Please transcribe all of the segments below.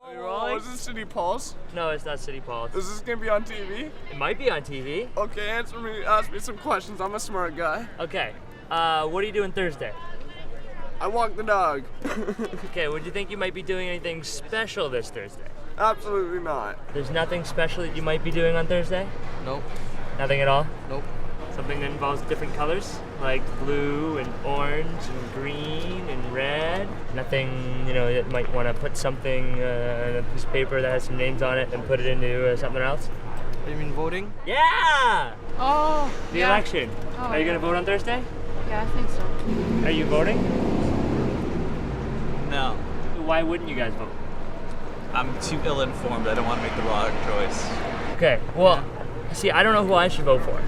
Are you rolling? Is this City Pulse? No, it's not City Pulse. Is this gonna be on TV? It might be on TV. Okay, ask me some questions. I'm a smart guy. Okay. What are you doing Thursday? I walk the dog. Okay, would you think you might be doing anything special this Thursday? Absolutely not. There's nothing special that you might be doing on Thursday? Nope. Nothing at all? Nope. Something that involves different colors, like blue and orange and green and red. Nothing, that might want to put something on a piece of paper that has some names on it and put it into something else. You mean voting? Yeah! Oh, The yeah. election. Oh, Are you going to vote on Thursday? Yeah, I think so. Are you voting? No. Why wouldn't you guys vote? I'm too ill-informed. I don't want to make the wrong choice. Okay, well, see, I don't know who I should vote for.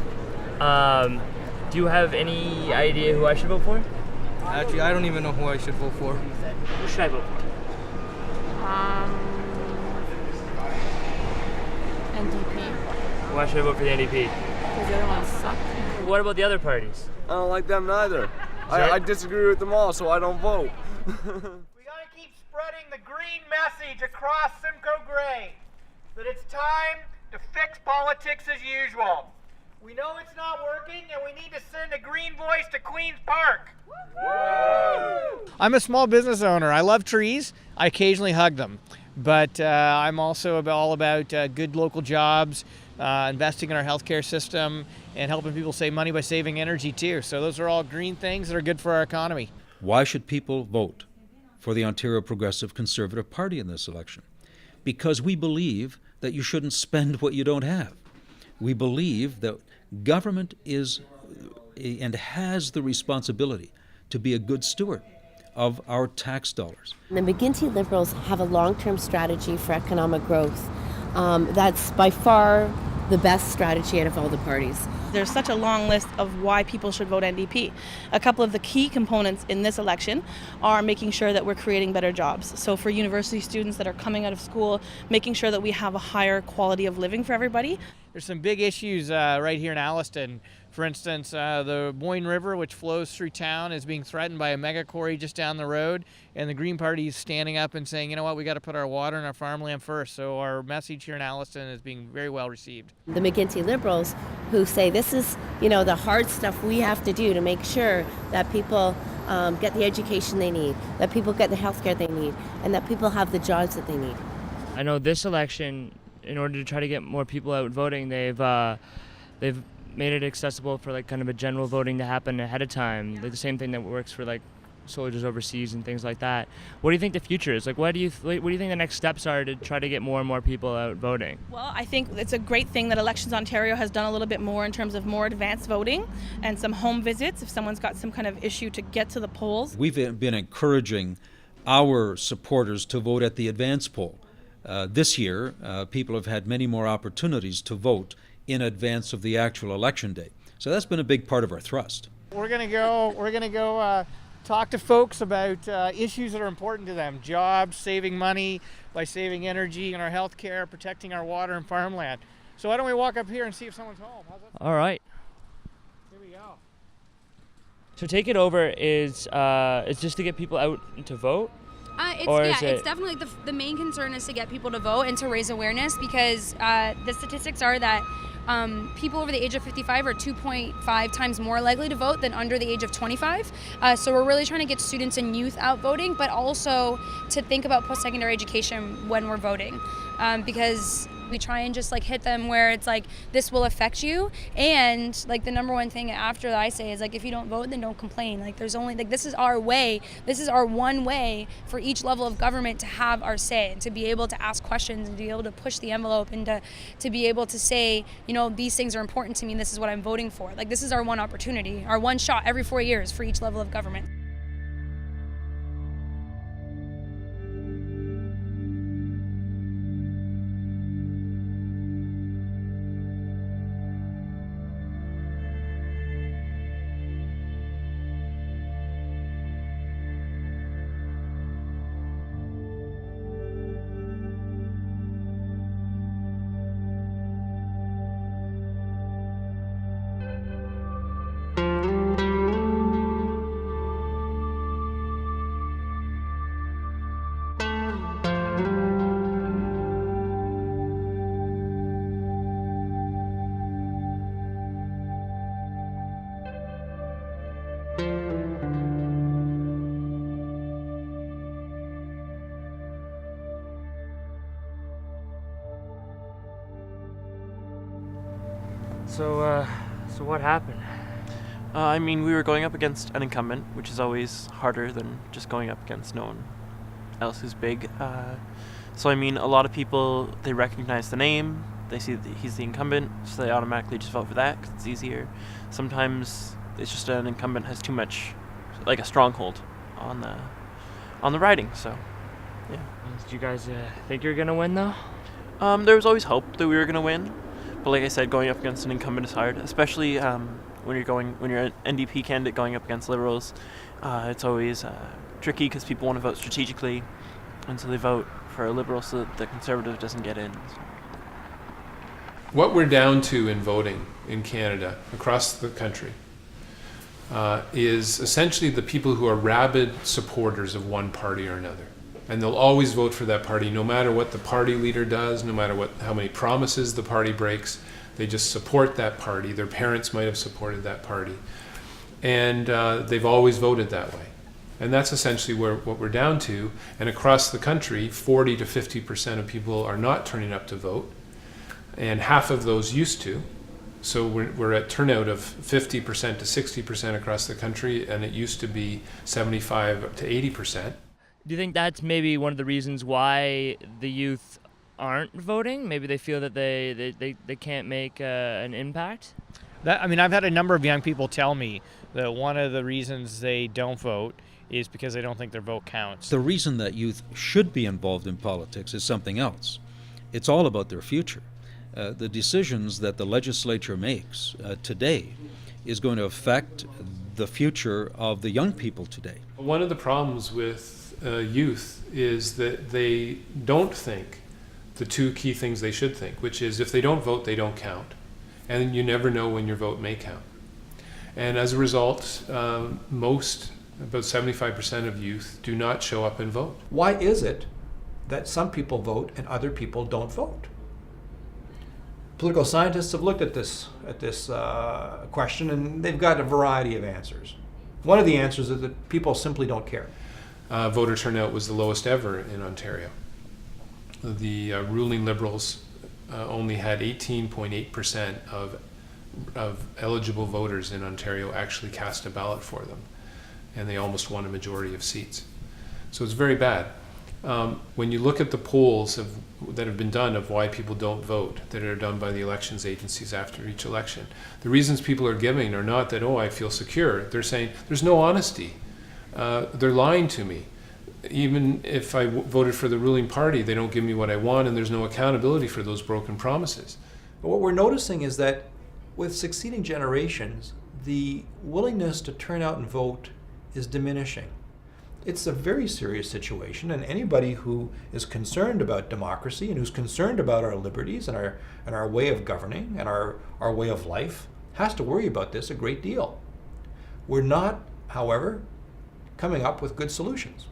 Do you have any idea who I should vote for? Actually, I don't even know who I should vote for. Who should I vote for? NDP. Why should I vote for the NDP? Because the other ones suck. What about the other parties? I don't like them neither. Sure. I disagree with them all, so I don't vote. We gotta keep spreading the green message across Simcoe Gray that it's time to fix politics as usual. We know it's not working and we need to send a green voice to Queen's Park. I'm a small business owner. I love trees. I occasionally hug them. But I'm also all about good local jobs, investing in our healthcare system, and helping people save money by saving energy too. So those are all green things that are good for our economy. Why should people vote for the Ontario Progressive Conservative Party in this election? Because we believe that you shouldn't spend what you don't have. We believe that government is and has the responsibility to be a good steward of our tax dollars. The McGuinty Liberals have a long-term strategy for economic growth. That's by far the best strategy out of all the parties. There's such a long list of why people should vote NDP. A couple of the key components in this election are making sure that we're creating better jobs. So for university students that are coming out of school, making sure that we have a higher quality of living for everybody. There's some big issues right here in Alliston. For instance, the Boyne River, which flows through town, is being threatened by a mega quarry just down the road, and the Green Party is standing up and saying, you know what, we got to put our water and our farmland first. So our message here in Alliston is being very well received. The McGuinty Liberals, who say this is, the hard stuff we have to do to make sure that people get the education they need, that people get the health care they need, and that people have the jobs that they need. I know this election, in order to try to get more people out voting, they've made it accessible for kind of a general voting to happen ahead of time. The same thing that works for soldiers overseas and things like that. What do you think the future is? What do you think the next steps are to try to get more and more people out voting? Well, I think it's a great thing that Elections Ontario has done a little bit more in terms of more advanced voting and some home visits if someone's got some kind of issue to get to the polls. We've been encouraging our supporters to vote at the advance poll. This year, people have had many more opportunities to vote in advance of the actual election day. So that's been a big part of our thrust. We're gonna go talk to folks about issues that are important to them: jobs, saving money by saving energy in our health care, protecting our water and farmland. So why don't we walk up here and see if someone's home? How's that? All right. Here we go. So Take It Over is just to get people out to vote? It's definitely the main concern is to get people to vote and to raise awareness, because the statistics are that people over the age of 55 are 2.5 times more likely to vote than under the age of 25. So we're really trying to get students and youth out voting, but also to think about post-secondary education when we're voting, because we try and just hit them where it's this will affect you. And the number one thing after that I say is if you don't vote, then don't complain. There's only this is our way. This is our one way for each level of government to have our say and to be able to ask questions and to be able to push the envelope and to be able to say, these things are important to me and this is what I'm voting for. This is our one opportunity, our one shot every 4 years for each level of government. So what happened? I mean, we were going up against an incumbent, which is always harder than just going up against no one else who's big. So I mean, a lot of people, they recognize the name, they see that he's the incumbent, so they automatically just vote for that because it's easier. Sometimes it's just an incumbent has too much, like a stronghold on the riding. So, yeah. Did you guys think you were gonna win though? There was always hope that we were gonna win, but like I said, going up against an incumbent is hard, especially when you're an NDP candidate going up against Liberals. It's always tricky because people want to vote strategically, and so they vote for a Liberal so that the Conservative doesn't get in. What we're down to in voting in Canada, across the country, is essentially the people who are rabid supporters of one party or another. And they'll always vote for that party, no matter what the party leader does, no matter how many promises the party breaks. They just support that party. Their parents might have supported that party. And they've always voted that way. And that's essentially what we're down to. And across the country, 40 to 50% of people are not turning up to vote. And half of those used to. So we're at turnout of 50% to 60% across the country, and it used to be 75 to 80%. Do you think that's maybe one of the reasons why the youth aren't voting? Maybe they feel that they can't make an impact? I've had a number of young people tell me that one of the reasons they don't vote is because they don't think their vote counts. The reason that youth should be involved in politics is something else. It's all about their future. The decisions that the legislature makes today is going to affect the future of the young people today. One of the problems with youth is that they don't think the two key things they should think, which is if they don't vote, they don't count. And you never know when your vote may count. And as a result, about 75% of youth do not show up and vote. Why is it that some people vote and other people don't vote? Political scientists have looked at this question, and they've got a variety of answers. One of the answers is that people simply don't care. Voter turnout was the lowest ever in Ontario. The ruling Liberals only had 18.8% of eligible voters in Ontario actually cast a ballot for them, and they almost won a majority of seats. So it's very bad. When you look at the polls that have been done of why people don't vote, that are done by the elections agencies after each election, the reasons people are giving are not that, I feel secure. They're saying, there's no honesty. They're lying to me. Even if I voted for the ruling party, they don't give me what I want, and there's no accountability for those broken promises. But what we're noticing is that with succeeding generations, the willingness to turn out and vote is diminishing. It's a very serious situation, and anybody who is concerned about democracy and who's concerned about our liberties and our way of governing and our way of life has to worry about this a great deal. We're not, however, coming up with good solutions.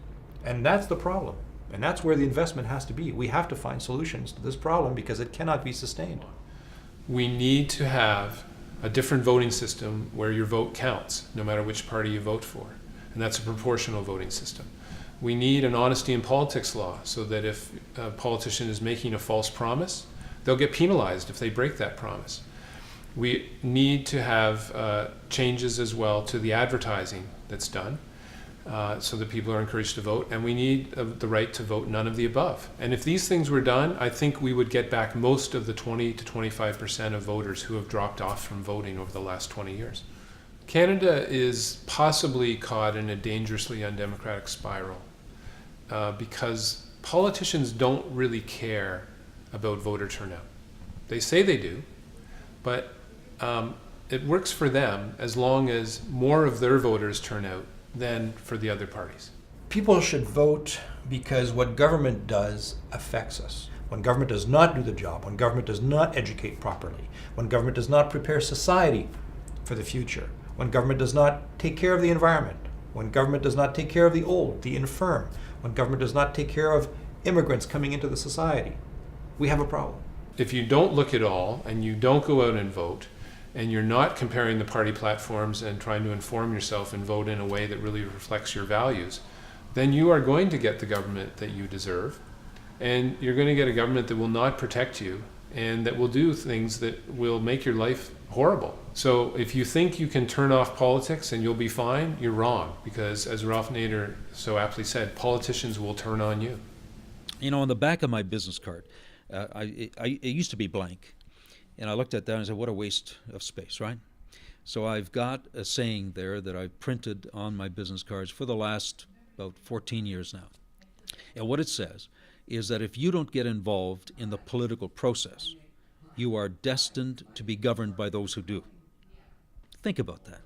And that's the problem. And that's where the investment has to be. We have to find solutions to this problem because it cannot be sustained. We need to have a different voting system where your vote counts, no matter which party you vote for. And that's a proportional voting system. We need an honesty in politics law so that if a politician is making a false promise, they'll get penalized if they break that promise. We need to have changes as well to the advertising that's done so that people are encouraged to vote, and we need the right to vote none of the above. And if these things were done, I think we would get back most of the 20 to 25% of voters who have dropped off from voting over the last 20 years. Canada is possibly caught in a dangerously undemocratic spiral because politicians don't really care about voter turnout. They say they do, but it works for them as long as more of their voters turn out than for the other parties. People should vote because what government does affects us. When government does not do the job, when government does not educate properly, when government does not prepare society for the future, when government does not take care of the environment, when government does not take care of the old, the infirm, when government does not take care of immigrants coming into the society, we have a problem. If you don't look at all and you don't go out and vote, and you're not comparing the party platforms and trying to inform yourself and vote in a way that really reflects your values, then you are going to get the government that you deserve. And you're going to get a government that will not protect you and that will do things that will make your life horrible. So if you think you can turn off politics and you'll be fine, you're wrong, because as Ralph Nader so aptly said, politicians will turn on you. You know, on the back of my business card, it used to be blank, and I looked at that and said, what a waste of space, right? So I've got a saying there that I've printed on my business cards for the last about 14 years now. And what it says is that if you don't get involved in the political process, you are destined to be governed by those who do. Think about that.